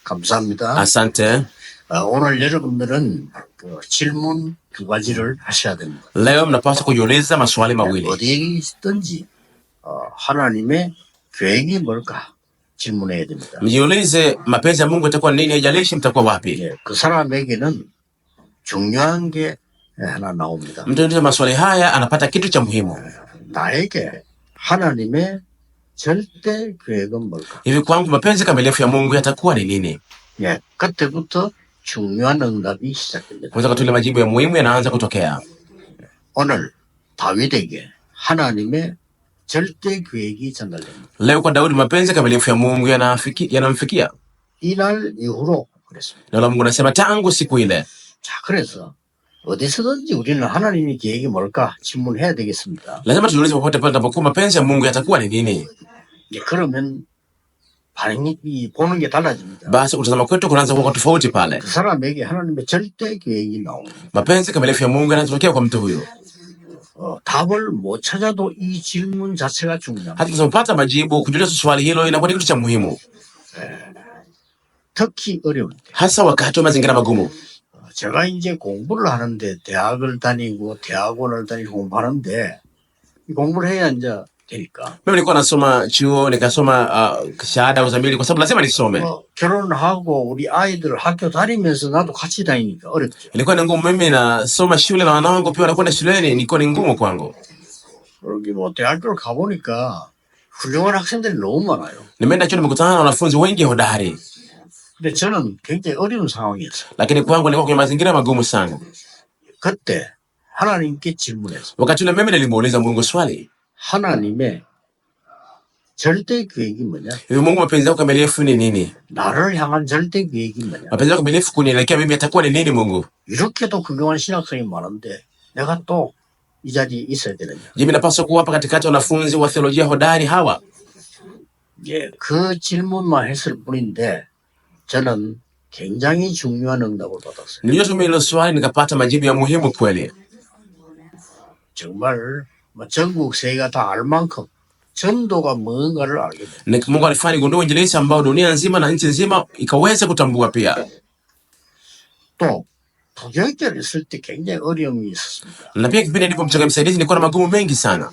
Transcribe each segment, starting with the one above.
감사합니다. Asante. 오늘 여러분들은 그 질문 두 가지를 하셔야 됩니다. Leo mnapaswa kujiuliza maswali mawili. 어디에 있든지 하나님의 계획이 뭘까 질문해야 됩니다. Mjiulize mapenzi ya Mungu itakuwa nini, haijalishi mtakuwa wapi. 예, 그 사람에게는 중요한 게 하나 나옵니다. Mtu uliza maswali haya anapata kitu cha muhimu. 나에게 하나님의 절대 계획은 뭘까? Hivi kwangu mapenzi kamilifu ya Mungu yatakuwa ni nini? 예, 그때부터 중요한 응답이 시작됩니다. Kwanza tule majibu ya muhimu yanaanza kutokea. 오늘 다윗에게 하나님의 절대 계획이 전달됩니다. Leo kwa Daudi mapenzi kamilifu ya Mungu yanamfikia. 이날 이후로 그랬습니다. Neno la Mungu nasema tangu siku ile. 자, 그래서 어디서든지 우리는 하나님의 계획이 뭘까 질문해야 되겠습니다. Lazima tujiulize popote pale tunapokuwa mapenzi ya Mungu yatakuwa ni nini? 예, 그러면 반응이 보는 게 달라집니다. Basi kutazama kwetu kunaanza kuwa tofauti pale. 그 사람에게 하나님의 절대 계획이 나옵니다. Mapenzi kamilifu ya Mungu yanatokea kwa mtu huyo. 답을 못 찾아도 이 질문 자체가 중요합니다. Hata tunapopata majibu, kujiuliza swali hilo inakuwa ni kitu cha muhimu. 특히 어려울 때. Hasa wakati wa mazingira magumu. 제가 이제 공부를 하는데 대학을 다니고 대학원을 다니고 공부하는데 이 공부를 해야 이제 되니까. Mimi nilikuwa nasoma chuo, nikasoma shahada uzamili kwa sababu lazima nisome. 결혼하고 우리 아이들 학교 다니면서 나도 같이 다니니까 어렵죠. Ilikuwa ni ngumu, mimi nasoma shule na wanangu pia wanakwenda shuleni, ilikuwa ni ngumu kwangu. 여기 뭐 대학교를 가보니까 훌륭한 학생들이 너무 많아요. Nimeenda chuo, nimekutana na wanafunzi wengi hodari. 근데 저는 굉장히 어려운 상황이었어요. Lakini kwangu nilikuwa kwenye mazingira magumu sana. 그때 하나님께 질문했어요. Wakati ule mimi nilimuuliza Mungu swali. 하나님의 절대 계획이 뭐냐? Hivi Mungu mapenzi yako kamilifu ni nini? 나를 향한 절대 계획이 뭐냐? Mapenzi yako kamilifu kunielekea mimi yatakuwa ni nini Mungu? 이렇게도 긍정한 신학생이 많은데 내가 또 이 자리에 있어야 되느냐? Je, mimi napaswa kuwa hapa katikati ya wanafunzi wa theolojia hodari hawa? 예, 그 질문만 했을 뿐인데 저는 굉장히 중요한 응답을 받았어요. Nilijiuliza hilo swali nikapata majibu ya muhimu kweli. 정말 전국 세계가 다 알 만큼 전도가 뭔가를 알게 돼요. Mungu alifanya nigundue injilisti ambao dunia nzima na nchi nzima ikaweza kutambua pia. 또 부교육자를 있을 때 굉장히 어려움이 있었습니다. Na pia kipindi nilipo mchungaji msaidizi nilikuwa na magumu mengi sana.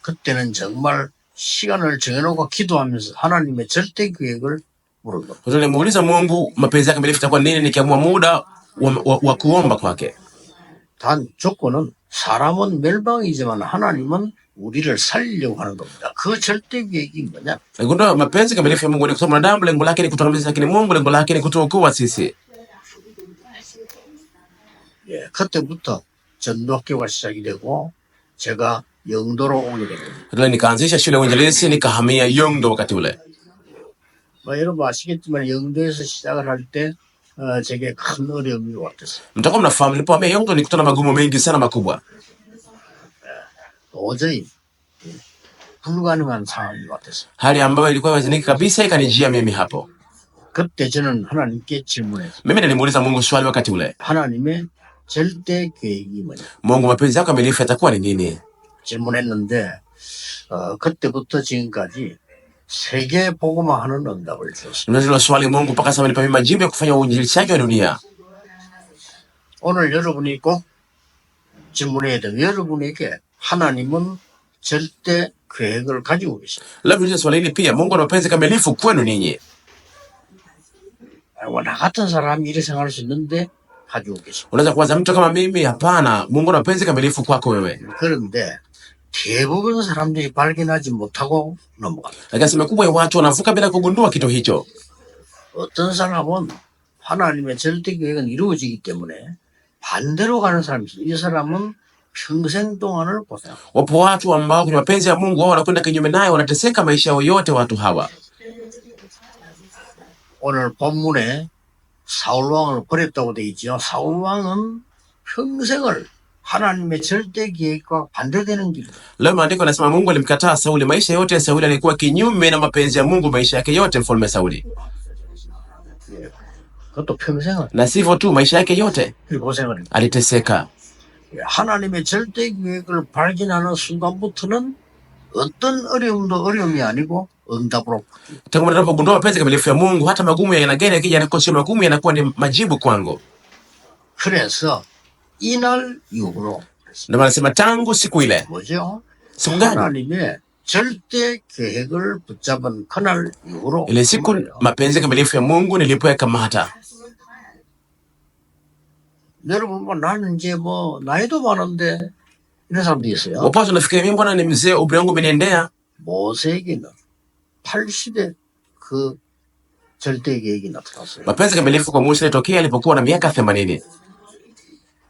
그때는 정말 시간을 정해놓고 기도하면서 하나님의 절대 계획을 물은 겁니다. Kwa hiyo nilimuuliza Mungu mapenzi yake kamilifu itakuwa nini, nikiamua muda wa kuomba kwake. 단 조건은 사람은 멸망이지만 하나님은 우리를 살리려고 하는 겁니다. 그 절대 계획이 뭐냐? Nigundua mapenzi kamilifu ya Mungu ni kusema mwanadamu lengo lake ni kutuangamiza, lakini Mungu lengo lake ni kutuokoa sisi. 예, 그때부터 전도학교가 시작이 되고 제가 영도로 오게 됩니다. Ndio nikaanzisha shule ya uinjilisti, nikahamia Yongdo wakati ule. 여러분 아시겠지만 영도에서 시작을 할 때 제게 큰 어려움이 왔었어요. Mtakuwa mnafahamu nilipohamia Yongdo nilikutana na magumu mengi sana makubwa. 도저히 불가능한 상황이 왔었어요. Hali ambayo ilikuwa haiwezekani kabisa ikanijia mimi hapo. 그때 저는 하나님께 질문했어요. Mimi nilimuuliza Mungu swali wakati ule. 하나님의 절대 계획이 뭐냐? Mungu mapenzi yako kamilifu yatakuwa ni nini? 질문했는데 그때부터 지금까지 세계 복음화 하는 응답을 주었습니다. Ndio swali Mungu mpaka sasa amenipa majibu ya kufanya uinjilishaji wa dunia. 오늘 여러분이 꼭 질문해야 돼요. 여러분에게 하나님은 절대 계획을 가지고 계십니다. Labda swali hili pia, Mungu ana mapenzi kamilifu kwenu ninyi. 나 같은 사람이 이렇게 생각할 수 있는데 가지고 계십니다. Unaweza kuwaza mtu kama mimi, hapana, Mungu ana mapenzi kamilifu kwako wewe. 그런데 대부분 사람들이 발견하지 못하고 넘어갑니다. Lakini sema kubwa ya watu wanavuka bila kugundua kitu hicho. 어떤 사람은 하나님의 절대 계획은 이루어지기 때문에 반대로 가는 사람이 있어요. 이 사람은 평생 동안을 고생합니다. Wapo watu ambao kwenye mapenzi ya Mungu wao wanakwenda kinyume naye, wanateseka maisha yao yote watu hawa. 오늘 본문에 사울 왕을 버렸다고 되어 있죠. 사울 왕은 평생을 하나님의 절대 계획과 반대되는 길. Leo maandiko yanasema Mungu alimkataa Sauli, maisha yote ya Sauli alikuwa kinyume na mapenzi ya Mungu maisha yake yote, mfalme Sauli. 그것도 평생을. Na sivyo tu, maisha yake yote 고생을. aliteseka. 하나님의 절대 계획을 발견하는 순간부터는 어떤 어려움도 어려움이 아니고 응답으로. Tangu ninapogundua mapenzi kamilifu ya Mungu, hata magumu ya aina gani yakija yanakuwa sio magumu, yanakuwa ni majibu kwangu. 그래서 이날 이후로 Ndio maana nasema tangu siku ile. 뭐죠? Siku gani? 하나님의 절대 계획을 붙잡은 그날 이후로 Ile siku mapenzi kamilifu ya Mungu nilipoyakamata. 여러분 뭐 나는 이제 뭐 나이도 많은데 이런 사람도 있어요. Wapaswa nafikiri mimi mbona ni mzee, umri wangu umeniendea. 모세에게는 80에 그 절대 계획이 나타났어요. Mapenzi kamilifu kwa Musa ilitokea alipokuwa na miaka 80.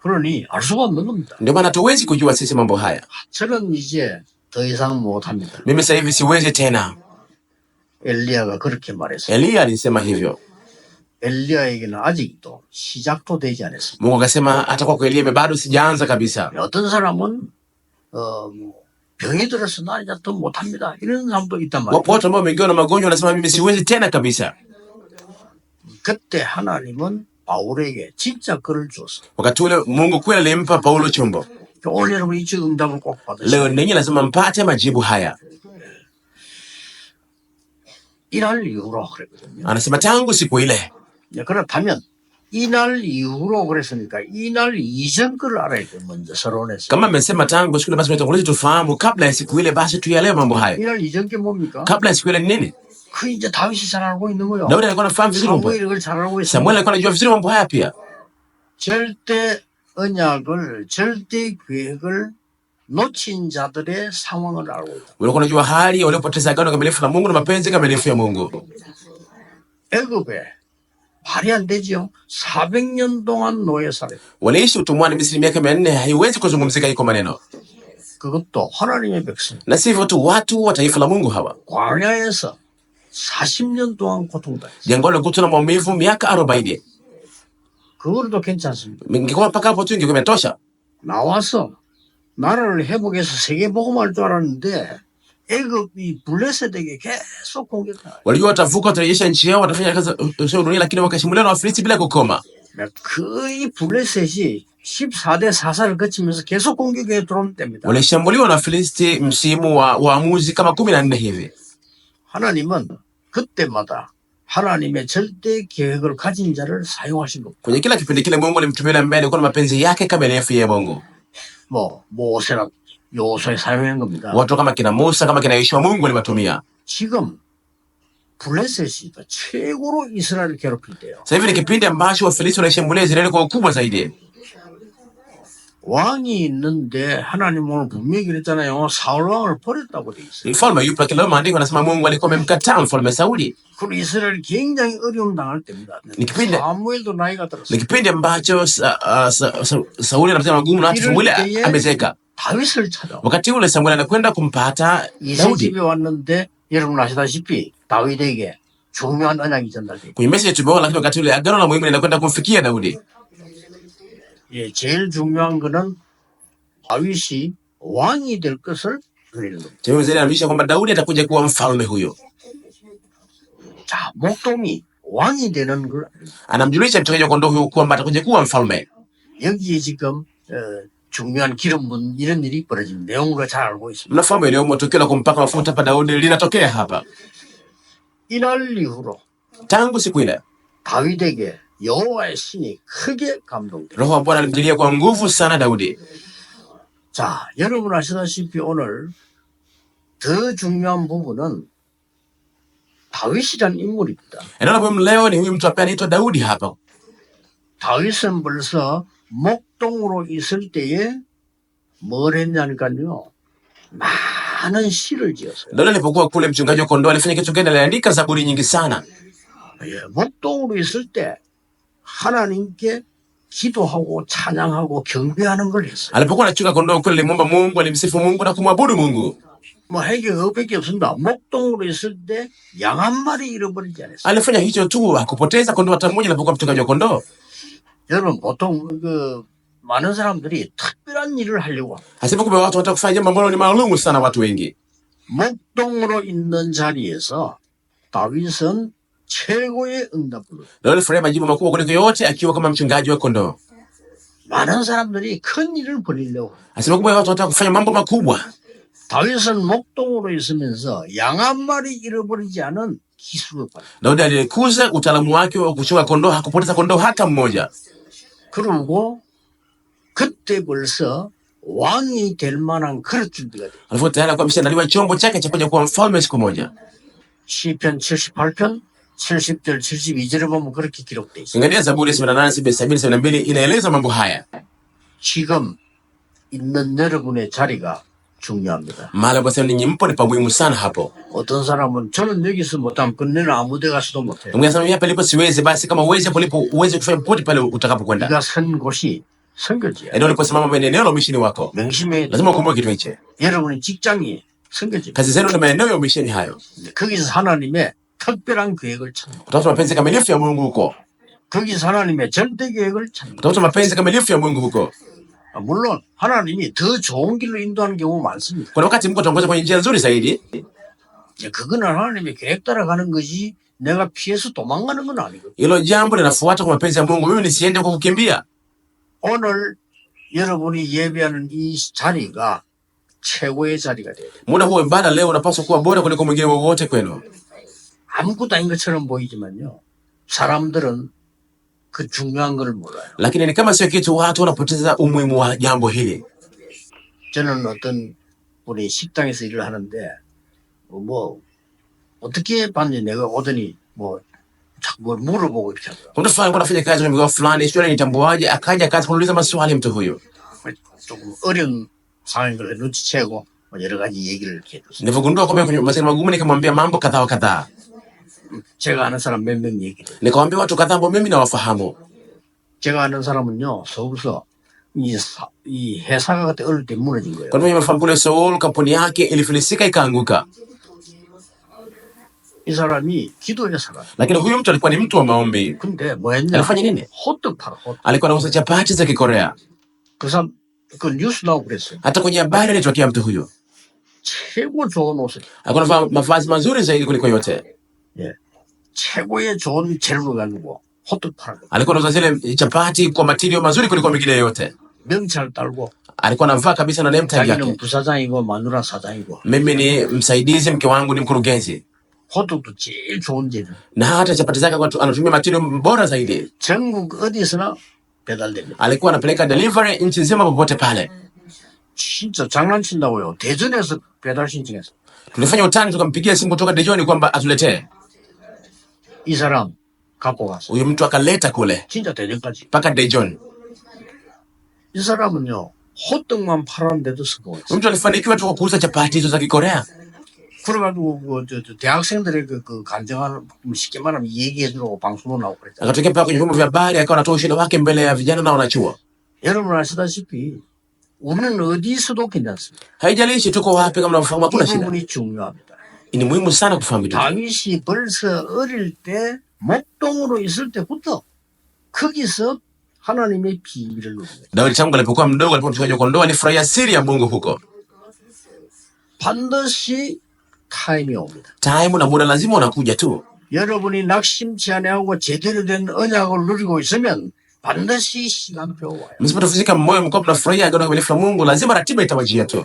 그러니 알 수가 없는 겁니다. Ndio maana hatuwezi kujua sisi mambo haya. 저는 이제 더 이상 못합니다. Mimi sasa hivi siwezi tena. 엘리야가 그렇게 말했어요. Elia alisema hivyo. 엘리야에게는 아직도 시작도 되지 않았습니다. Mungu akasema hata kwa Elia bado sijaanza kabisa. 어떤 사람은 뭐 병이 들어서 나 이제 더 못합니다. 이런 사람도 있단 말이에요. Wapo watu ambao wameingiwa na magonjwa wanasema mimi siwezi tena kabisa. 그때 하나님은 바울에게 진짜 글을 줬어요. Wakati ule Mungu kweli alimpa Paulo chombo. 오늘 여러분 이 응답을 꼭 받으세요. Leo ninyi lazima mpate majibu haya. 이날 이후로 그랬거든요. Anasema tangu siku ile. 그렇다면 이날 이후로 그랬으니까 이날 이전 거를 알아야 돼. 먼저 서론에서. Kama amesema tangu siku ile, basi tunatanguliza tufahamu kabla ya siku ile, basi tuyaelewe mambo hayo. 이날 이전 게 뭡니까? Kabla ya siku ile ni nini? 그 이제 다윗이 잘 알고 있는 거요. Daudi alikuwa anafahamu vizuri mambo. 사무엘이 그걸 잘 알고 있어요. Samuel alikuwa anajua vizuri mambo haya pia. 절대 언약을 절대 계획을 놓친 자들의 상황을 알고 있다. Walikuwa wanajua hali waliopoteza agano kamilifu na Mungu na mapenzi kamilifu ya Mungu. 애굽에 말이 안 되죠. 400년 동안 노예 살해. Waliishi utumwani Misri miaka 400, haiwezi kuzungumzika iko maneno. 그것도 하나님의 백성. Na sivyo tu watu wa taifa la Mungu hawa. 광야에서 40년 동안 고통당했어요. Jangwani kutuna maumivu miaka 40. 그걸도 괜찮습니다. Ingekuwa mpaka hapo tu ingekuwa imetosha. 나와서 나라를 회복해서 세계 복음할 줄 알았는데 애굽이 블레셋에게 계속 공격해요. Walijua watavuka, watarejesha nchi yao, watafanya kazi za dunia, lakini wakashambuliwa na Wafilisti bila kukoma. 거의 블레셋이 14대 사사를 거치면서 계속 공격해 들어오면 됩니다. Walishambuliwa na Wafilisti msimu wa waamuzi kama 14 hivi. 하나님은 그때마다 하나님의 절대 계획을 가진 자를 사용하신 겁니다. Kwenye kila kipindi kile Mungu alimtumia ambaye alikuwa na mapenzi yake kamilifu ya Mungu. 뭐 모세나 요소에 사용한 겁니다. Watu kama kina Musa, kama kina Yoshua Mungu aliwatumia. 지금 블레셋이 최고로 이스라엘을 괴롭힐 때요. Sasa hivi ni kipindi ambacho Wafilisti wanashambulia Israeli kwa ukubwa zaidi. 왕이 있는데 하나님 오늘 분명히 그랬잖아요. 사울 왕을 버렸다고 돼 있어요. Mfalme yupo, lakini leo maandiko yanasema Mungu alikuwa amemkataa mfalme Sauli. 그리고 이스라엘이 굉장히 어려움 당할 때입니다. 사무엘도 나이가 들었어요. Ni kipindi ambacho Sauli anapata magumu na hata Samueli amezeeka. 다윗을 찾아. Wakati ule Samueli anakwenda kumpata 이세 Daudi. 집에 왔는데 여러분 아시다시피 다윗에게 중요한 언약이 전달돼. Kwenye message tumeona, lakini wakati ule agano la muhimu linakwenda kumfikia Daudi. 예, 제일 중요한 거는 다윗이 왕이 될 것을 그리는 겁니다. Tena zaidi anaonyesha kwamba Daudi atakuja kuwa mfalme huyo. 자, 목동이 왕이 되는 걸 Anamjulisha mchungaji wa kondoo huyo kwamba atakuja kuwa mfalme. 여기에 지금 중요한 기름분 이런 일이 벌어집니다. 내용을 잘 알고 있습니다. Mnafahamu ile tukio la kumpaka mafuta hapa Daudi linatokea hapa. 이날 이후로 Tangu siku ile 다윗에게 여호와의 신이 크게 감동돼요. Roho wa Bwana alimjilia kwa nguvu sana Daudi. 자, 여러분 아시다시피 오늘 더 중요한 부분은 다윗이라는 인물입니다. Eneo la muhimu leo ni huyu mtu ambaye anaitwa Daudi hapa. 다윗은 벌써 목동으로 있을 때에 뭘 했냐니까요. 많은 시를 지었어요. Daudi alipokuwa kule mchungaji wa kondoo alifanya kitu gani? Aliandika zaburi nyingi sana. 예, 목동으로 있을 때 하나님께 기도하고 찬양하고 경배하는 걸 했어요. Alipokuwa anachunga kondoo kule alimwomba Mungu, alimsifu Mungu na kumwabudu Mungu. 뭐 해결 그것밖에 없습니다. 목동으로 있을 때 양 한 마리 잃어버리지 않았어요. Alifanya hicho tu, hakupoteza kondoo hata mmoja alipokuwa mchungaji wa kondoo. 여러분 보통 많은 사람들이 특별한 일을 하려고 합니다. Hasibu kumbe watu wanataka kufanya jambo ambalo ni maalumu sana watu wengi. 목동으로 있는 자리에서 다윗은 최고의 응답을. Daudi alifurahia majibu makubwa kuliko yote akiwa kama mchungaji wa kondoo. 많은 사람들이 큰 일을 벌이려고. Hasibu kumbe watu wanataka kufanya mambo makubwa. 다윗은 목동으로 있으면서 양 한 마리 잃어버리지 않은 기술을 받았다. Daudi alikuza utaalamu wake wa kuchunga kondoo, hakupoteza kondoo hata mmoja. 그리고 그때 벌써 왕이 될 만한 그릇 준비가 돼. Alikuwa tayari kwa ameshaandaliwa chombo chake cha kuja kuwa mfalme siku moja. 시편 78편 70절 72절에 보면 그렇게 기록돼 있어요. Angalia Zaburi 78, 70, 72 inaeleza mambo haya. 지금 있는 여러분의 자리가 중요합니다. Mahali ambapo ninyi mpo ni pa muhimu sana hapo. 어떤 사람은 저는 여기서 못하면 끝내는 아무 데 가서도 못해요. Mwingine anasema hapa nilipo siwezi, basi kama uwezi hapo ulipo uweze kufanya popote pale utakapokwenda. 네가 선 곳이 선교지야. Eneo uliposimama ni eneo la umisheni wako. 명심해. Lazima ukumbuke kitu hichi. 여러분의 직장이 선교지. Kazi zenu ni maeneo ya umisheni hayo. 거기서 하나님의 특별한 계획을 찾는 거예요. Utafuta mapenzi kamilifu ya Mungu huko. 거기서 하나님의 절대 계획을 찾는 거예요. Utafuta mapenzi kamilifu ya Mungu huko. 물론 하나님이 더 좋은 길로 인도하는 경우 많습니다. Kuna wakati Mungu ataongoza kwenye njia nzuri zaidi. 그거는 하나님의 계획 따라가는 거지 내가 피해서 도망가는 건 아니거든요. Hilo jambo linafuata kwa mapenzi ya Mungu. Mimi nisiende kwa kukimbia. 오늘 여러분이 예배하는 이 자리가 최고의 자리가 돼야 돼요. Muda huo ibada leo unapaswa kuwa bora kuliko mwingine wowote kwenu. 아무것도 아닌 것처럼 보이지만요. 사람들은 그 중요한 걸 몰라요. Lakini ni kama sio kitu, watu wanapoteza umuhimu wa jambo hili. 저는 어떤 우리 식당에서 일을 하는데 뭐 어떻게 봤는지 내가 오더니 뭐 자꾸 뭘 물어보고 이렇게 하더라고요. Mtu fulani anafanya kazi kwenye mgao fulani, sio nitambuaje, akaja akaanza kuniuliza maswali mtu huyo. 조금 어려운 상황인 걸 눈치채고 여러 가지 얘기를 이렇게 해줬어요. Nilipogundua kwamba kwenye mazingira magumu, nikamwambia mambo kadhaa wa kadhaa. 제가 아는 사람 몇 명 얘기를. Nikamwambia watu kadhaa ambao mimi nawafahamu. 제가 아는 사람은요, 서울서 이 회사가 그때 어릴 때 무너진 거예요. Kwa nini nimefahamu kule Seoul kampuni yake ilifilisika ikaanguka. 이 사람이 기도의 사람. Lakini huyu mtu alikuwa ni mtu wa maombi. 근데 뭐 했냐? Alifanya nini? 호떡 팔아. 호떡. Alikuwa anauza chapati za Kikorea. 그 사람 그 뉴스 나오고 그랬어요. Hata kwenye habari alitokea mtu huyo. 최고 좋은 옷을. Alikuwa anavaa mavazi mazuri zaidi kuliko yote. 예. 최고의 좋은 재료를 가지고 호떡 팔아. Alikuwa anauza zile chapati kwa material mazuri kuliko mengine yote. 명찰 딸고. Alikuwa anavaa kabisa na name tag 자기는 yake. 부사장이고 마누라 사장이고. Mimi ni msaidizi, mke wangu ni mkurugenzi. 호떡도 제일 좋은 재료. Na hata chapati zake anatumia material bora zaidi. 전국 어디서나 배달됩니다. Alikuwa anapeleka delivery nchi nzima popote pale. 진짜 장난친다고요. 대전에서 배달 신청했어. Tulifanya utani, tukampigia simu kutoka Dejoni kwamba atuletee. 이 사람 갖고 갔어. Huyu mtu akaleta kule 진짜 대전까지. mpaka Dejon. 이 사람은요. 호떡만 팔았는데도 성공했어. Mtu alifanikiwa tu kwa kuuza chapati hizo za Kikorea. 그래가지고 대학생들의 그 간증하는 쉽게 말하면 얘기해주라고 방송으로 나오고 그랬잖아요. Akatokea mpaka kwenye vyombo vya habari, akawa anatoa ushuhuda wake mbele ya vijana na wanachuo. 여러분 아시다시피 우리는 어디서도 괜찮습니다. Haijalishi tuko wapi, kama mnafahamu hakuna 이 shida. 부분이 중요합니다. Ni muhimu sana kufahamu kitu. 다윗이 벌써 어릴 때 목동으로 있을 때부터 거기서 하나님의 비밀을 누린 거예요. Daudi tangu alipokuwa mdogo, alipokuwa mchungaji wa kondoo, alifurahia siri ya Mungu huko. 반드시 타임이 옵니다. Time na muda lazima unakuja tu. 여러분이 낙심치 않아하고 제대로 된 언약을 누리고 있으면 반드시 시간표 와요. Msipotafuzika moyo, mko mnafurahia agano kamilifu la Mungu, lazima ratiba itawajia tu.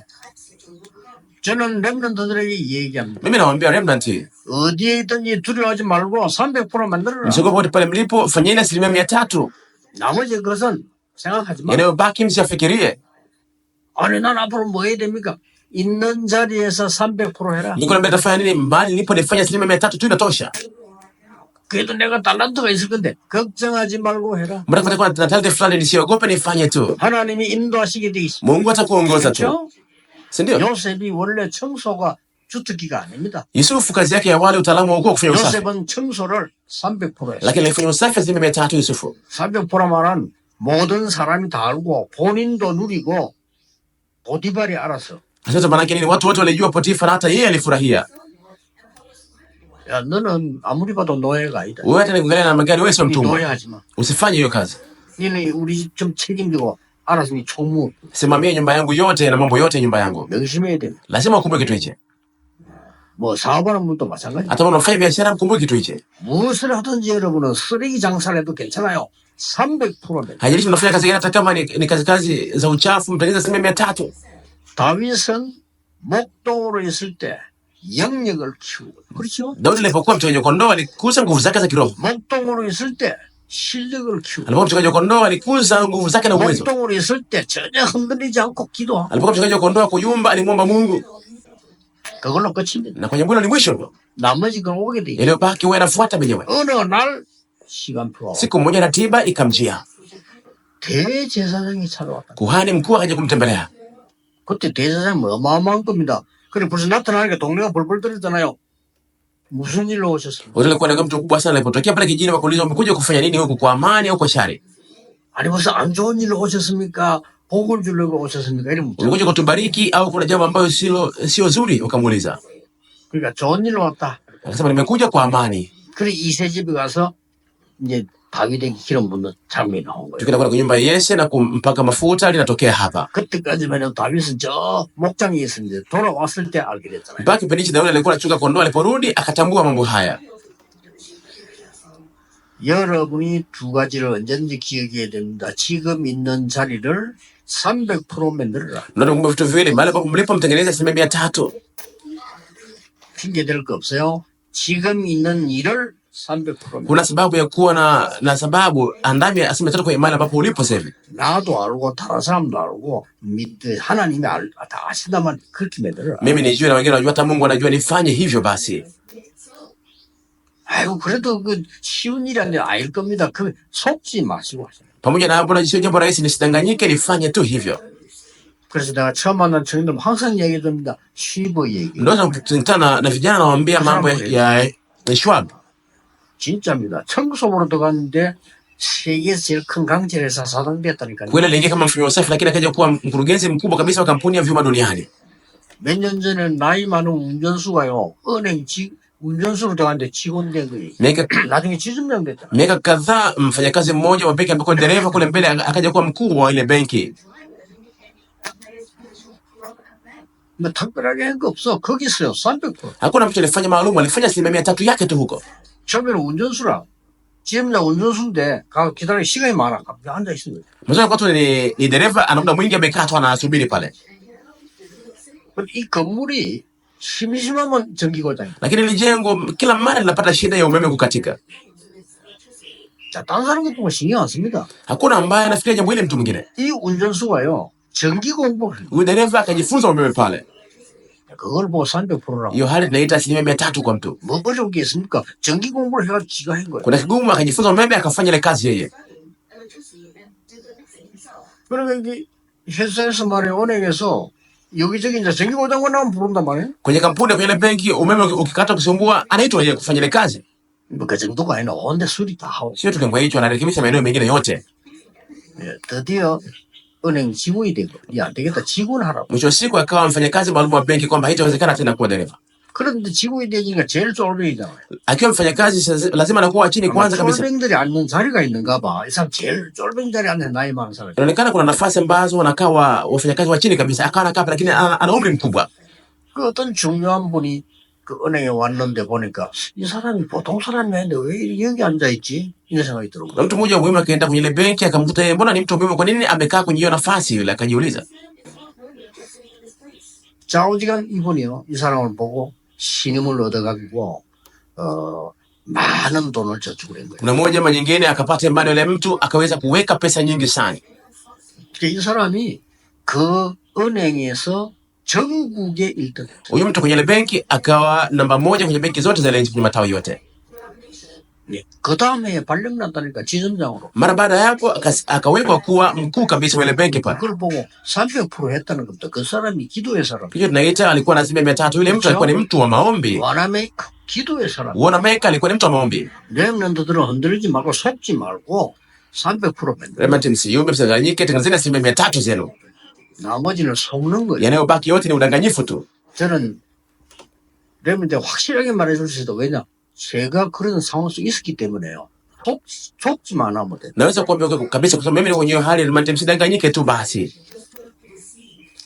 저는 렘넌트들에게 얘기합니다. Mimi nawaambia remnant, 어디에 있든지 두려워하지 말고 300% 만들어라. msiko popote pale mlipo, fanyeni 300%. 나머지 것은 생각하지 마. Yanayobaki msiyafikirie. 아니 난 앞으로 뭐 해야 됩니까? 있는 자리에서 300% 해라. Niko naambia tafanya nini? Mbali nilipo nifanya 300% tu inatosha. 그래도 내가 달란트가 있을 건데 걱정하지 말고 해라. Mbona kutakuwa na talent fulani, nisiogope, nifanye tu. 하나님이 인도하시게 돼 있습니다. Mungu atakuongoza tu. 그렇죠? Si ndio? 요셉이 원래 청소가 주특기가 아닙니다. Yusufu kazi yake ya awali utaalamu wa kufanya usafi. 요셉은 청소를 300% 했어요. Lakini alifanya usafi 300% Yusufu. 300% 말은 모든 사람이 다 알고 본인도 누리고 보디발이 알았어. Sasa maana yake nini? Watu wote walijua Potifa na hata yeye alifurahia. 야 너는 아무리 봐도 노예가 아니다. Wewe hata nikuangalia na magari, wewe sio 니 mtumwa. 노예하지 마. Usifanye hiyo kazi. 니는 우리 집 좀 책임지고 알아서 니 총무 Simamia nyumba yangu yote na mambo yote ya nyumba yangu. 명심해야 돼. Lazima ukumbuke kitu hichi. 뭐 사업하는 분도 마찬가지. Hata kama unafanya biashara, mkumbuke kitu hichi. 무엇을 하든지 여러분은 쓰레기 장사를 해도 괜찮아요. 300%면. Haijalishi unafanya kazi gani, hata kama ni kazi za uchafu, mtengeneza 300%. 다윗은 목동으로 있을 때 영역을 키우고, 그렇죠? Daudi alipokuwa mchungaji kondoo alikuza nguvu zake za kiroho. 목동으로 있을 때 실력을 키우고, Alipokuwa mchungaji kondoo alikuza nguvu zake na uwezo. 목동으로 있을 때 전혀 흔들리지 않고 기도하고, Alipokuwa mchungaji kondoo kuyumba, alimwomba Mungu, 그걸로 끝입니다. na kwenye mwisho ni mwisho. 나머지 건 오게 돼. Yaliyobaki wewe nafuata mwenyewe. 어느 날 시간표가 Siku moja ratiba ikamjia. 대제사장이 찾아왔다. Kuhani mkuu akaja kumtembelea. 그때 대제사장이 어마어마한 겁니다. 그래 벌써 나타나니까 동네가 벌벌 떨었잖아요. 무슨 일로 오셨습니까? Wote walikuwa na mtu mkubwa sana alipotokea pale kijijini, wakaulizwa umekuja kufanya nini huku, kwa amani au kwa shari? 아니 벌써 안 좋은 일로 오셨습니까? 복을 주려고 오셨습니까? 이러면 Umekuja kutubariki au kuna jambo ambayo sio zuri? Wakamuuliza. 그러니까 좋은 일로 왔다. Akasema nimekuja kwa amani. 그래 이세 집에 가서 이제 다윗에게 기름 붓는 장면이 나온 거예요. Tukienda kwa nyumba ya Yese na kumpaka mafuta, linatokea hapa. 그때까지만 다윗은 저 목장에 있었는데 돌아왔을 때 알게 됐잖아요. Mpaka kipindi hichi Daudi alikuwa anachunga kondoo, aliporudi akatambua mambo haya. 여러분이 두 가지를 언제든지 기억해야 됩니다. 지금 있는 자리를 300% 만들어라. Ndio kumbe vitu viwili, mahali ambapo mlipomtengeneza 300. 핑계 댈 거 없어요. 지금 있는 일을 300% Kuna sababu ya kuwa na sababu, andami 300 kwa mahali ambapo ulipo sasa hivi. 나도 알고 다른 사람도 알고 하나님이 다 아신다만 그렇게 만들어라. Mimi nijue na wengine wanajua, hata Mungu anajua nifanye hivyo basi. 아이고 그래도 그 쉬운 일이 아니라 아닐 겁니다. 그 속지 마시고 하세요. Pamoja na hapo sio jambo rahisi, nisidanganyike, nifanye tu hivyo. 그래서 내가 처음 만난 청년들 항상 얘기합니다. 쉬버 얘기. Ndio tunakutana na vijana nawaambia mambo ya Schwab. 진짜입니다. 청소부로 들어갔는데 세계에서 제일 큰 강철회사 사장 됐다니까요. Kweli aliingia kama mfanya usafi, lakini akaja kuwa mkurugenzi mkubwa kabisa wa kampuni ya vyuma duniani. 몇 년 전에 나이 많은 운전수가요. 은행 운전수로 들어갔는데 직원 된 거예요. 나중에 지점장 됐잖아요. Miaka kadhaa mfanyakazi mmoja wa benki amekuwa dereva kule mbele, akaja kuwa mkuu wa ile benki. 뭐 특별하게 한 거 없어. 거기서요. 300%. Hakuna mtu alifanya maalum, alifanya 300 yake tu huko. 처음에는 운전수라. 지점장 운전수인데 가 기다리는 시간이 많아. 갑자기 앉아 있는 거예요. Mwanzo kwa ni dereva, ana muda mwingi amekaa tu anasubiri pale. 이 건물이 심심하면 전기고장이야. Lakini ile jengo kila mara linapata shida ya umeme kukatika. 자, 다른 사람 같은 거 신경 안 씁니다. Hakuna ambaye anafikiria jambo hili mtu mwingine. 이 운전수가요. 전기 공부를 해요. Huyu dereva akajifunza umeme pale. 그걸 보고 300%라고. Hiyo hali tunaita 300 kwa mtu. 뭐 어려운 게 있습니까? 전기 공부를 해가지고 지가 한 거예요. Kuna kigumu, akajifunza umeme akafanya ile kazi yeye. 그러니까 이게 회사에서 말이에요. 은행에서 여기저기 이제 전기 고장만 나면 부른단 말이에요. Kwenye kampuni, kwenye ile benki, umeme ukikata kusumbua, anaitwa yeye kufanya ile kazi. 뭐 그 정도가 아니라 온데 수리 다 하고. Sio tu kiwango hicho, anarekebisha maeneo mengine yote. 예, 드디어 은행 직원이 되고 이게 안 되겠다. 직원 하라고. Mwisho wa siku akawa mfanyakazi maalum wa benki, kwamba haitawezekana tena kuwa dereva. 그런데 직원이 되니까 제일 쫄병이잖아요. Akiwa mfanyakazi lazima anakuwa chini kwanza kabisa. 쫄병들이 앉는 자리가 있는가 봐. 이 사람 제일 쫄병 자리에 앉는 나이 많은 사람. Inaonekana kuna nafasi ambazo wanakaa wafanyakazi wa chini kabisa, akawa anakaa lakini ana umri mkubwa. 그 어떤 중요한 분이 그 은행에 왔는데 보니까 이 사람이 보통 사람이 아닌데 왜 여기 앉아 있지? 이런 생각이 Na 들어요. mtu mmoja muhimu akaenda kwenye ile benki akamkuta yeye, mbona ni mtu muhimu, kwa nini amekaa kwenye hiyo nafasi yule? Akajiuliza. 좌우지간 이분이요. 이 사람을 보고 신임을 얻어가지고 많은 돈을 저축을 한 거예요. Kuna moja ama nyingine akapata imani yule mtu, akaweza kuweka pesa nyingi sana. 이 사람이 그 은행에서 전국의 1등. Huyu mtu kwenye ile benki akawa namba 1 kwenye benki zote za nchi, kwenye matawi yote. 예. 그 다음에 발령 났다니까 지점장으로. Mara baada ya hapo akawekwa kuwa mkuu kabisa wa ile benki pale. 그걸 보고 300% 했다는 겁니다. 그 사람이 기도의 사람. Hiyo tunaita alikuwa na 300. Yule mtu alikuwa ni mtu wa maombi. 와나메이커 기도의 사람. Wanamaker alikuwa ni mtu wa maombi. 렘넌트들은 흔들리지 말고 속지 말고 300% 만들어. Remnant msiyumbe, msidanganyike, tengenezeni 300 zenu. 나머지는 속는 거예요. Yanayobaki yote ni udanganyifu tu. 저는 렘넌트에 확실하게 말해줄 수 있어. 왜냐? 제가 그런 상황 속에 있었기 때문에요. 속지만 하면 돼. Naweza kuambia kabisa, kwa sababu mimi ni kwenye hali Remnant, msidanganyike tu basi.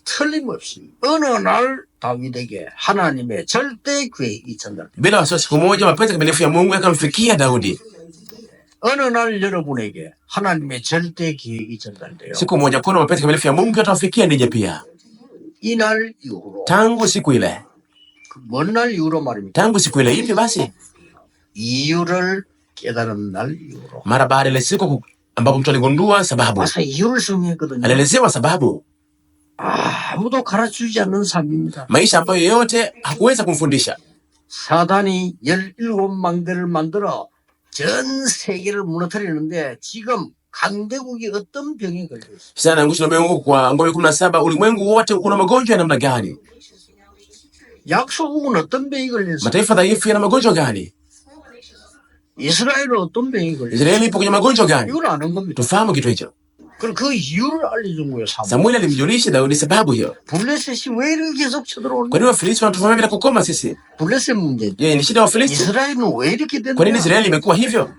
틀림없이 어느 날 다윗에게 하나님의 절대 계획이 전달돼. Bila wasiwasi, siku moja mapenzi kamilifu ya Mungu yakamfikia Daudi. 어느 날 여러분에게 하나님의 절대 계획이 전달돼요. Siku moja kuna mapenzi kamilifu ya Mungu yatawafikia ninyi pia. 이날 이후로 Tangu siku ile. 뭔 날 이후로 말입니다. Tangu siku ile ipi basi? 이유를 깨달은 날 이후로. Mara baada ile siku ambapo mtu aligundua sababu. 와서 이유를 정리했거든요. Alielezewa sababu. 아무도 가르쳐주지 않는 삶입니다. Maisha ambayo yeyote hakuweza kumfundisha. 사단이 17망대를 만들어 전 세계를 무너뜨리는데 지금 강대국이 어떤 병에 걸려 있어요? Sasa anaangusha ulimwengu kwa ngome 17. Ulimwengu wote una magonjwa ya namna gani? 약소국은 어떤 병이 걸렸어요? Mataifa dhaifu yana magonjwa gani? 이스라엘은 어떤 병이 걸렸어요? Israeli ipo kwenye magonjwa gani? 이걸 아는 겁니다. Tufahamu kitu hicho. 그럼 그 이유를 알려준 거예요. Samueli alimjulisha Daudi sababu hiyo. 블레셋이 왜 이렇게 계속 쳐들어오는 Kwa 거예요? nini Wafilisti wanatufanya bila kukoma sisi? 블레셋 문제. Je, ni shida ya Wafilisti? 이스라엘은 왜 이렇게 된 Kwa nini 거야? Israeli imekuwa hivyo?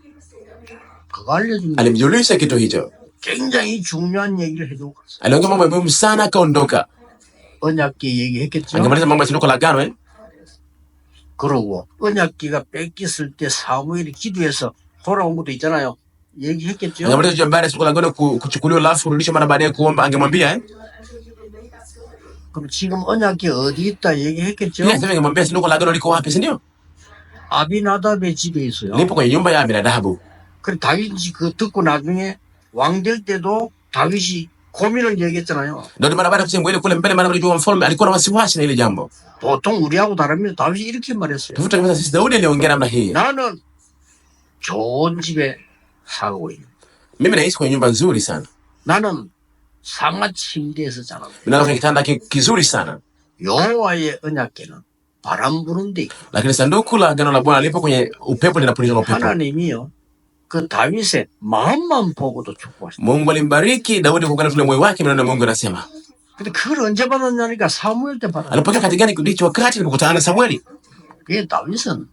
그거 알려준 거예요. Alimjulisha kitu hicho. 굉장히 중요한 얘기를 해주고 갔어요. Aliongea mambo muhimu sana akaondoka. 언약계 얘기했겠죠. Angemaliza mambo ya sanduku la agano eh? 그러고 언약계가 뺏겼을 때 사무엘이 기도해서 돌아온 것도 있잖아요. 얘기했겠죠. Angemaliza juu ya baada ya sanduku la agano kuchukuliwa alafu kurudishwa mara baadaye kuomba angemwambia eh? 그럼 지금 언약계 어디 있다 얘기했겠죠. Yeye sasa angemwambia sanduku la agano liko wapi, si ndio? 아비나답의 집에 있어요. Lipo kwenye nyumba ya Abinadabu. 그래 다윗이 그 듣고 나중에 왕 될 때도 다윗이 고민을 얘기했잖아요. Ndio mara baada ya kusema ile kule mbele, maana alijua mfalme alikuwa na wasiwasi na ile jambo. 보통 우리하고 다릅니다. 다윗이 이렇게 말했어요. Tufuta kama sisi Daudi aliongea namna hii. 나는 좋은 집에 살고 있는. Mimi naishi kwenye nyumba nzuri sana. 나는 상하 침대에서 자는. Ninalala kwenye kitanda kizuri sana. 여호와의 언약궤는 바람 부는 데 있고. Lakini sanduku la agano la Bwana lipo kwenye upepo, linapulizwa na upepo. 하나님이요. 그 다윗의 마음만 보고도 축복하셨어요. Mungu alimbariki Daudi kwa kule moyo wake, maneno ya Mungu yanasema. 근데 그걸 언제 받았냐니까 사무엘 때 받았어요. Alipokea katika gani ndicho wakati alipokutana na Samueli. 그게 다윗은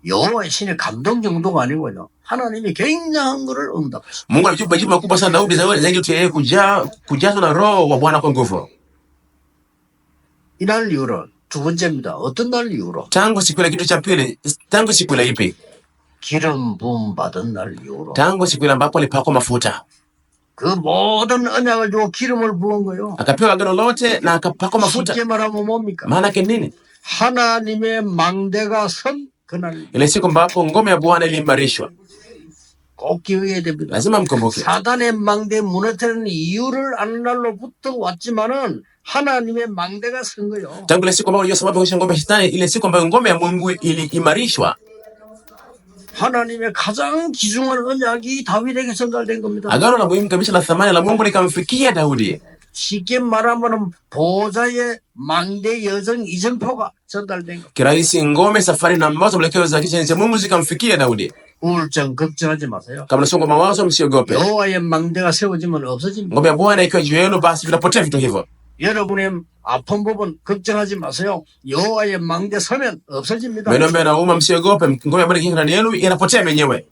여호와의 신의 감동 정도가 아니고요. 하나님이 굉장한 거를 응답했어요. Mungu alijibu majibu makubwa sana Daudi zaidi tu yeye kujazwa na roho wa Bwana kwa nguvu. 이날 이후로 두 번째입니다. 어떤 날 이후로? Tangu siku ile, kitu cha pili, tangu siku ile ipi? 기름 부음 받은 날 이후로. Tangu siku ile ambapo alipakwa mafuta. 그 모든 언약을 주고 기름을 부은 거요. Akapewa agano lote na akapakwa mafuta. 쉽게 말하면 뭡니까? Maana yake nini? 하나님의 망대가 선 그날 Ile siku ambapo ngome ya Bwana iliimarishwa. 꼭 기억해야 됩니다. Lazima mkumbuke. 사단의 망대 무너뜨리는 이유를 아는 날로부터 왔지만은 하나님의 망대가 선 거요. Tangu ile siku ambayo unajua sababu ya ngome ya Shetani, ile siku ambayo ngome ya Mungu iliimarishwa. 하나님의 가장 귀중한 언약이 다윗에게 전달된 겁니다. Agano la muhimu kabisa la thamani la Mungu likamfikia Daudi. 쉽게 말하면 보좌의 망대 여정 이정표가 전달된 거. Kirahisi ngome, safari na ambazo mwelekeo za kichwa cha Mungu zikamfikia Daudi. 우울증 걱정하지 마세요. Kama msongo wa mawazo msiogope. 여호와의 망대가 세워지면 없어집니다. Ngome ya Bwana ikiwa juu yenu, basi vinapotea vitu hivyo. 여러분의 아픈 부분 걱정하지 마세요. 여호와의 망대 서면 없어집니다. Maeneo ambayo yanauma msiogope, ngome ya Bwana ikiwa ndani yenu inapotea yenyewe.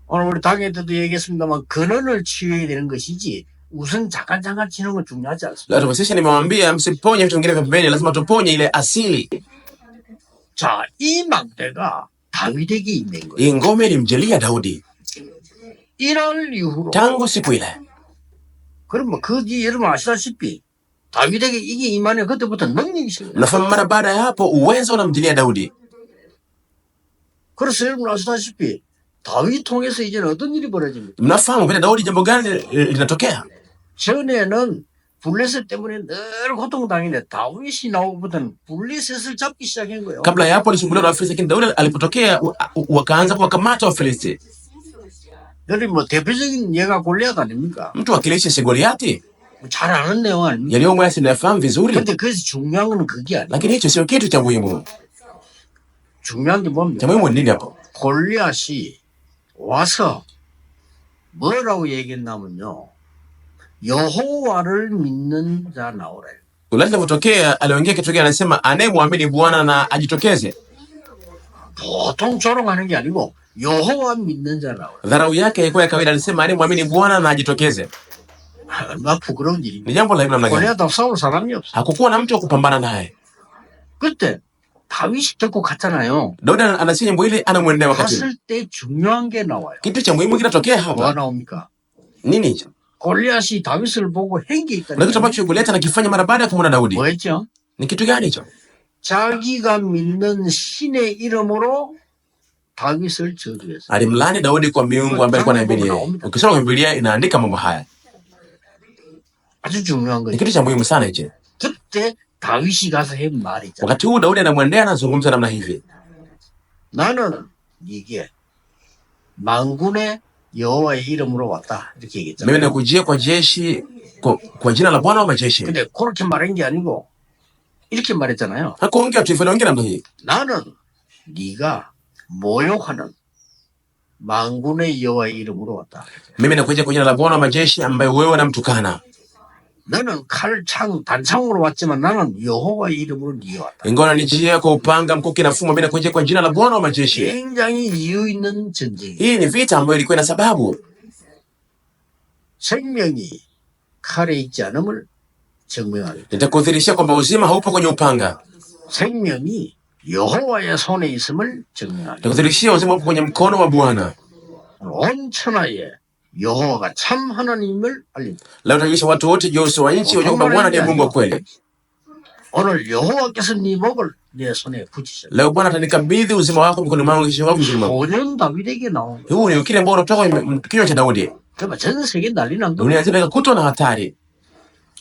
오늘 우리 당회 때도 얘기했습니다만 근원을 치유해야 되는 것이지 우선 잠깐 치는 건 중요하지 않습니다. Lazima sisi, nimewambia msiponye vitu vingine vya pembeni, lazima tuponye ile asili. 자, 이 망대가 다윗에게 있는 거예요. Hii ngome ilimjalia Daudi 이날 이후로 tangu siku ile. 그럼 뭐 그 뒤 여러분 아시다시피 다윗에게 이게 임하면 그때부터 능력이 있어요. Nafahamu mara baada ya hapo uwezo unamjilia Daudi. 그래서 여러분 아시다시피 다윗 통해서 이제는 어떤 일이 벌어집니까? Mnafahamu vile Daudi jambo gani linatokea? 전에는 블레셋 때문에 늘 고통당했는데 다윗이 나오고부터는 블레셋을 잡기 시작한 거예요. Kabla ya hapo alisumbuliwa na Wafilisti, lakini Daudi alipotokea wakaanza kuwakamata Wafilisti. 여러분 뭐 대표적인 예가 골리앗 아닙니까? Mtu wakilishi si Goliati. 잘 아는 내용 아닙니까? Yaliyomo yasi nayafahamu vizuri, 근데 그래서 중요한 건 그게 아니에요. lakini hicho sio kitu cha muhimu. 중요한 게 Cha 뭡니까? muhimu ni nini hapo? 골리앗이 와서 뭐라고 얘기했냐면요. 여호와를 믿는 자 나오래요. Goliati alipotokea aliongea kitu gani? Anasema anayemwamini Bwana na ajitokeze. 보통 조롱하는 게 아니고 여호와 믿는 자 나오래요. Dharau yake ilikuwa ya kawaida, alisema anayemwamini Bwana na ajitokeze. 얼마나 부끄러운 일입니까? Ni jambo la namna gani? 골리앗하고 싸울 사람이 없어. Hakukuwa na mtu wa kupambana naye. 그때 다윗이 듣고 갔잖아요. Daudi anasikia jambo hili, anamwendea wakati. 갔을 때 중요한 게 나와요. Kitu cha muhimu kinatokea 뭐가 hapa. 나옵니까? Nini hicho? 골리앗이 다윗을 보고 한 게 Na kitu 있다니까. ambacho Goliathi anakifanya mara baada ya kumwona Daudi 뭐였죠? ni kitu gani hicho? 자기가 믿는 신의 이름으로 다윗을 저주했어요. Alimlaani Daudi kwa miungu ambaye alikuwa anaamini yeye. Ukisoma Biblia inaandika mambo haya. 아주 중요한 Ni 거죠. kitu cha muhimu sana hichi. 그때 다윗이 가서 한 말이 있잖아요. Wakati huu Daudi anamwendea anazungumza namna hivi. 나는 이게 만군의 여호와의 이름으로 왔다 이렇게 Mimi 얘기했잖아요. nakujia kwa jeshi kwa jina la Bwana wa majeshi. 근데 그렇게 말한 게 아니고 이렇게 말했잖아요. Hakuongea tu hivyo, anaongea namna hii. 나는 네가 모욕하는 만군의 여호와의 이름으로 왔다. Mimi nakuja kwa jina la Bwana wa majeshi ambaye wewe unamtukana. 너는 칼, 창, 단창으로 왔지만 나는 여호와의 이름으로 네가 왔다. Ingawa unanijia kwa upanga, mkuki na fumba, mimi nakuja kwa jina la Bwana wa majeshi. 굉장히 이유 있는 전쟁이에요. Hii ni vita ambayo ilikuwa na sababu. 생명이 칼에 있지 않음을 증명하겠다. Nitakudhihirishia kwamba uzima haupo kwenye upanga. 생명이 여호와의 손에 있음을 증명하겠다. Nitakudhihirishia uzima upo kwenye mkono wa Bwana. 온 천하에 여호와가 참 하나님을 알린다. Leo tunajulisha watu wote juu ya uso wa nchi wajue kwamba Bwana ndiye Mungu wa kweli. 오늘 여호와께서 네 목을 내 손에 붙이셨다. Leo Bwana atanikabidhi uzima wako mikononi mwangu, kisha wako mzima. 소년 다윗에게 나온 거야. Huu ni ukiri ambao unatoka kwenye kinywa cha Daudi. 그러면 전 세계 난리 난 거야. Dunia nzima ikakutwa na hatari.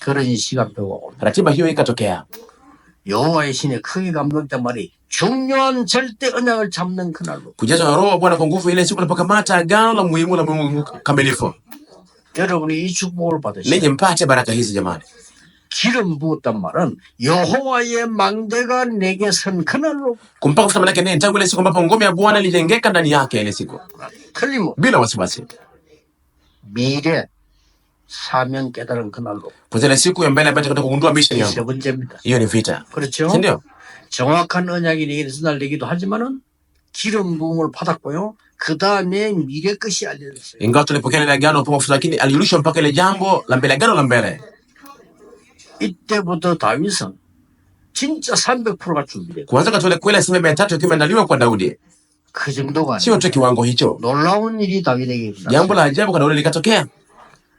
그런 시간표가 옵니다. Ratiba hiyo ikatokea. 여호와의 신에 크게 감동했단 말이 중요한 절대 언약을 잡는 그날로. Kujazwa na Roho wa Bwana kwa nguvu ile siku alipokamata agano la muhimu la Mungu kamilifu. 여러분이 이 축복을 받으시고 Ninyi mpate baraka hizi jamani. 기름 부었단 말은 여호와의 망대가 내게 선 그날로. Kumpaka mafuta manake nini? Tangu ile siku ambapo ngome ya Bwana ilijengeka ndani yake ile siku. 틀림없. Bila wasiwasi. 미래 사명 깨달은 그날로. Kwanzia ile siku ya mbele ambayo tutatoka kugundua mission 세 yangu. 번째입니다. Hiyo ni vita. 그렇죠? Si ndio? 정확한 언약이 내게 전달되기도 하지만은 기름 부음을 받았고요. 그 다음에 미래 것이 알려졌어요. Ingawa tulipokea ile agano kwa mafuta, lakini alirudishwa mpaka ile jambo la mbele, agano la mbele. 이때부터 다윗은 진짜 300%가 준비되고 Kwanza katika kweli asilimia 300 ikiwa imeandaliwa kwa Daudi. 그 정도가 Sio 아니라 tu kiwango hicho. 놀라운 일이 다윗에게 일어났어요. Jambo la ajabu kwa Daudi likatokea.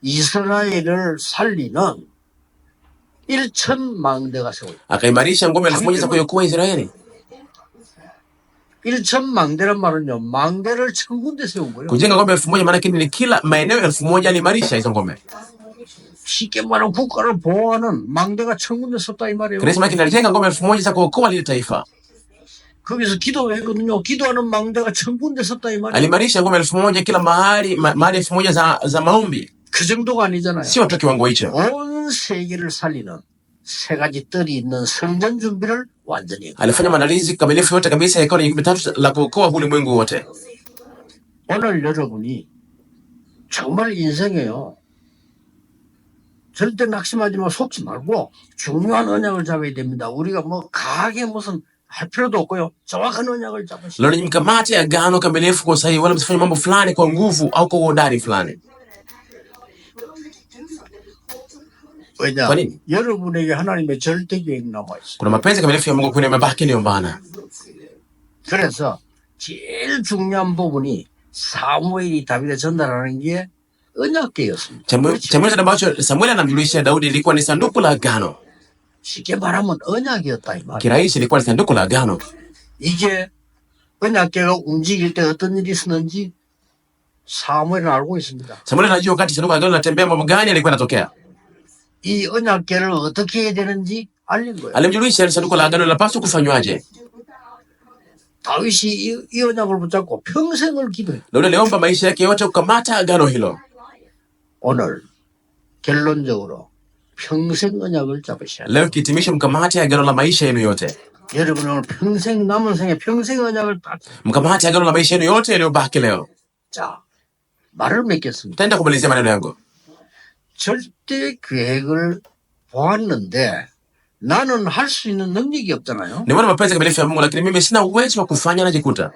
이스라엘을 살리는 1천 망대가 세워요. Akaimarisha ngome 1000 za kuiokoa Israeli. 1천 망대란 말은요. 망대를 1000군데 세운 거예요. Kujenga ngome 1000 maana ni kila maeneo 1000 alimarisha hizo ngome. 쉽게 말하면 국가를 보호하는 망대가 1000군데 섰다 이 말이에요. Kile maana alijenga ngome 1000 za kuokoa lile taifa. 거기서 기도했거든요. 기도하는 망대가 1000군데 섰다 이 말이에요. Alimarisha ngome 1000 kila mahali, mahali 1000 za maombi. 그 정도가 아니잖아요. Sio tu kiwango hicho. 온 세계를 살리는 세 가지 뜰이 있는 성전 준비를 완전히 했고 Alifanya maandalizi kamilifu yote kabisa ya ikawa ni mitatu la kuokoa ulimwengu wote. 오늘 여러분이 정말 인생에요. 절대 낙심하지 마, 속지 말고 중요한 언약을 잡아야 됩니다. 우리가 뭐 강하게 무슨 할 필요도 없고요. 정확한 언약을 잡으시죠. Leo mkamate agano kamilifu kwa sahihi, wala msifanye mambo fulani kwa nguvu au kwa uhodari fulani. 왜냐? Kwa nini? 여러분에게 하나님의 절대 계획 남아있어요. Kuna mapenzi kamilifu ya Mungu kwenye mabaki ndio maana. 그래서 제일 중요한 부분이 사무엘이 다윗에 전달하는 게 언약궤였습니다. Chamwezi ambacho Samuel anamjulisha Daudi ilikuwa ni sanduku la agano. 쉽게 말하면 언약이었다 이 말이에요. Kirahisi ilikuwa ni sanduku la agano. 이게 언약궤가 움직일 때 어떤 일이 있었는지 사무엘은 알고 있습니다. Samuel anajua wakati sanduku la agano linatembea mambo gani yalikuwa yanatokea. 이 언약궤를 어떻게 해야 되는지 알린 거예요. Alimjulisha sanduku la agano linapaswa kufanywaje. 다윗이 이 언약을 붙잡고 평생을 기도했어요. Daudi aliomba maisha yake yote kukamata agano hilo. 오늘 결론적으로 평생 언약을 잡으셔야 돼요. Leo kihitimisho, mkamate agano la maisha yenu yote. 여러분 오늘 평생 남은 생에 평생 언약을 딱. Mkamate agano la maisha yenu yote yaliyobaki leo. 자, 말을 맺겠습니다. Taenda kumalizia maneno yangu. 절대 계획을 보았는데 나는 할 수 있는 능력이 없잖아요. Nimeona mapenzi kamilifu ya Mungu, lakini mimi sina uwezo wa kufanya, najikuta.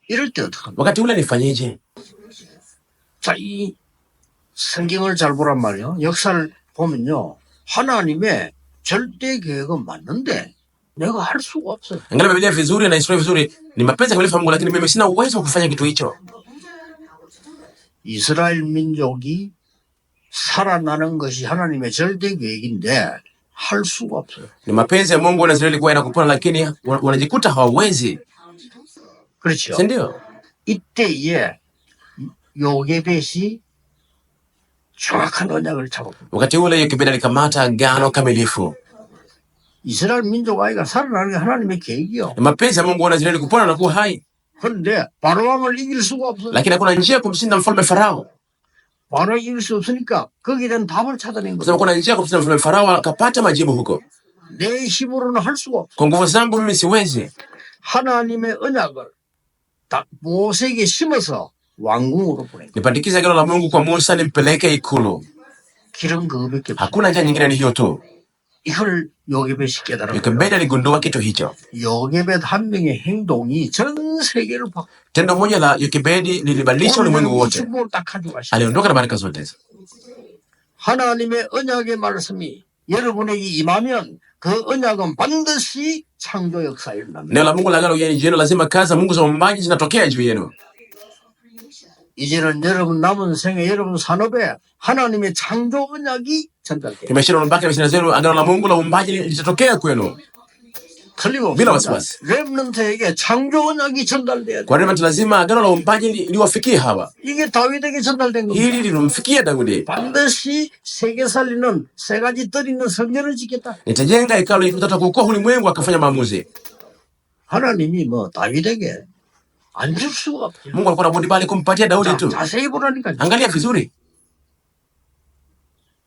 이럴 때 어떡합니까? Wakati ule nifanyeje? 자, 이 성경을 잘 보란 말이에요. 역사를 보면요. 하나님의 절대 계획은 맞는데 내가 할 수가 없어요. Angalia Biblia vizuri na historia vizuri, ni mapenzi kamilifu ya Mungu, lakini mimi sina uwezo wa kufanya kitu hicho. 이스라엘 민족이 살아나는 것이 하나님의 절대 계획인데 할 수가 없어요. Ni mapenzi ya Mungu wanastahili kuenda kupona, lakini wanajikuta hawawezi, 그렇죠. si ndio? 이때에 요게벳이 정확한 언약을 잡았고 Wakati ule Yokebedi alikamata agano kamilifu. 이스라엘 민족 아이가 살아나는 게 하나님의 계획이요. Ni mapenzi ya Mungu wanastahili kupona na kuwa hai, 그런데 바로왕을 이길 수가 없어요. lakini hakuna njia ya kumshinda mfalme Farao. 바로 이길 수 없으니까 거기에 대한 답을 찾아낸 Kwa sababu 거예요. kuna njia ya kumshinda mfalme Farao, akapata majibu huko. 내 힘으로는 할 수가 없어. Kwa nguvu zangu mimi siwezi. 하나님의 언약을 모세에게 심어서 왕궁으로 보낸 거예요. Nipandikize agano la Mungu kwa Musa, nimpeleke ikulu. 길은 그거밖에 없어요. Hakuna njia nyingine, ni hiyo tu. 이걸 요게벳이 깨달았어요. Yokebedi aligundua kitu hicho. 요게벳 한 명의 행동이 전 세계를 바꿔. Tendo moja la Yokebedi lilibadilisha ulimwengu 오늘 wote. 축복을 딱 가져가시죠. Aliondoka na baraka zote. 하나님의 언약의 말씀이 여러분에게 임하면 그 언약은 반드시 창조 역사에 일어납니다. Neno la Mungu la agano juu yenu, lazima kazi za Mungu za uumbaji zinatokea juu yenu. 이제는 여러분 남은 생에 여러분 산업에 하나님의 창조 언약이 전달돼요. Kimeshina unabaki na mishina zenu, agano la Mungu la uumbaji litatokea kwenu bila 틀림없습니다. wasiwasi. 렘넌트에게 창조 언약이 전달돼야 돼. Kwa remnant lazima agano la uumbaji liwafikie hawa. 이게 다윗에게 전달된 겁니다. Hili lilimfikia Daudi. 반드시 세계 살리는 세 가지 뜰 있는 성전을 짓겠다. Nitajenga hekalu ili kuokoa ulimwengu. Akafanya maamuzi. 하나님이 뭐 다윗에게 안 줄 수가 없죠. Mungu alikuwa na budi bali kumpatia Daudi tu. 자세히 보라니까. Angalia vizuri.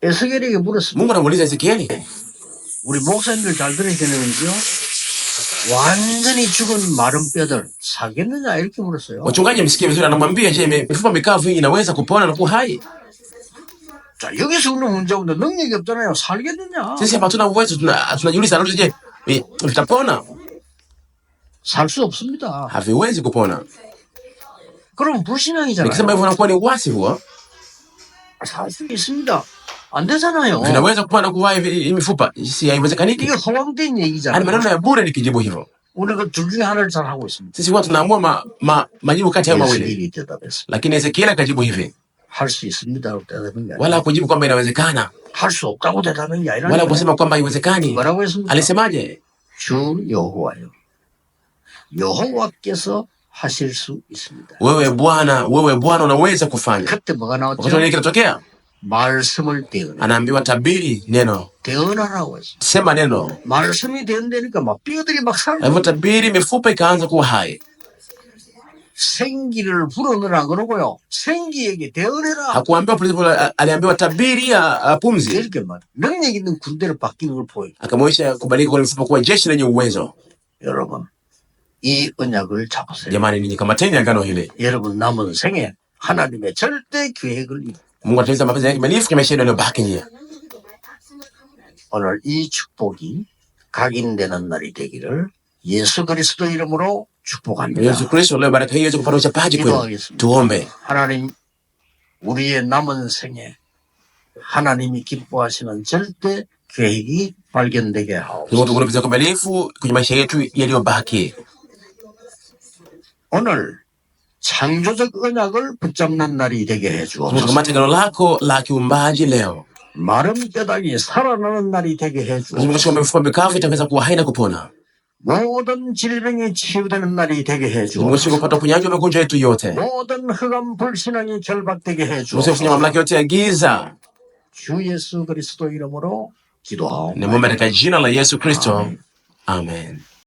에스겔에게 물었습니다. Mungu anamuuliza Ezekieli. 우리 목사님들 잘 들어야 되는지요. 완전히 죽은 마른 뼈들 살겠느냐 이렇게 물었어요. Wachungaji msikie vizuri, anamwambia je, mifupa mikavu hii inaweza kupona na kuwa hai? 자, 여기서 오는 문제인데 능력이 없잖아요. 살겠느냐? Sisi hapa hatuna uwezo, tunajiuliza je, vitapona? 살 수 없습니다. Haviwezi kupona. 그럼 불신앙이잖아요. Nikisema hivyo nakuwa ni uasi huo. 살 수 있습니다. 안 되잖아요. Vinaweza kupona na kuwa hii mifupa, si haiwezekaniki. 이게 허황된 Ani 얘기잖아요. maneno ya bure nikijibu hivyo. 우리가 둘 중에 하나를 잘 하고 있습니다. Sisi huwa tunaamua majibu kati ya mawili. 에스겔이 대답했어요. Lakini Ezekieli akajibu hivi. 할 수 있습니다라고 대답한 게 Wala 아니라 hakujibu kwamba inawezekana. 할 수 없다고 대답한 게 아니라 Wala kusema kwamba haiwezekani. 뭐라고 했습니까? Alisemaje? 주 여호와요. 여호와께서 하실 수 있습니다. Wewe Bwana unaweza kufanya. 그때 뭐가 나왔죠? Wakati nini kinatokea? 말씀을 대언해. Anaambiwa tabiri neno. 대언하라고 했어요. Sema neno. 말씀이 대언되니까 막 뼈들이 막 살고 Alivyotabiri mifupa ikaanza kuwa hai. 생기를 불어넣으라 그러고요. 생기에게 대언해라. Hakuambiwa aliambiwa tabiri ya pumzi. 이렇게 말. 능력 있는 군대를 바뀌는 걸 보여요. Akamwonyesha kubadilika kwa mifupa kuwa jeshi lenye uwezo. 여러분, 이 언약을 잡으세요. Jamani, ninyi kamateni agano hili. 여러분 남은 생에 하나님의 절대 계획을 Mungu atimiza mapenzi yake kamilifu kwa maisha yenu yaliyobaki nyie. 오늘 이 축복이 각인되는 날이 되기를 예수 그리스도 이름으로 축복합니다. Yesu Kristo leo baraka hiyo iweze kupata uchapaji kwenu. 기도하겠습니다. Tuombe. 하나님, 우리의 남은 생에 하나님이 기뻐하시는 절대 계획이 발견되게 하옵소서. Mungu tukupe kamilifu kwenye maisha yetu yaliyobaki. 오늘 창조적 언약을 붙잡는 날이 되게 해주옵소서. Kamata agano lako la kiumbaji leo. 마른 뼈다귀 살아나는 날이 되게 해주옵소서. Mungu mifupa mikavu itaweza kuwa hai na kupona. 모든 질병이 치유되는 날이 되게 해주옵소서. Mungu kupata uponyaji wa magonjwa yetu yote. 모든 흑암 불신앙이 결박되게 Mungu 해주옵소서. kufunga mamlaka yote ya giza. 주 예수 그리스도 이름으로 기도하옵나이다. Ni mwombe katika jina la Yesu Kristo. Amen.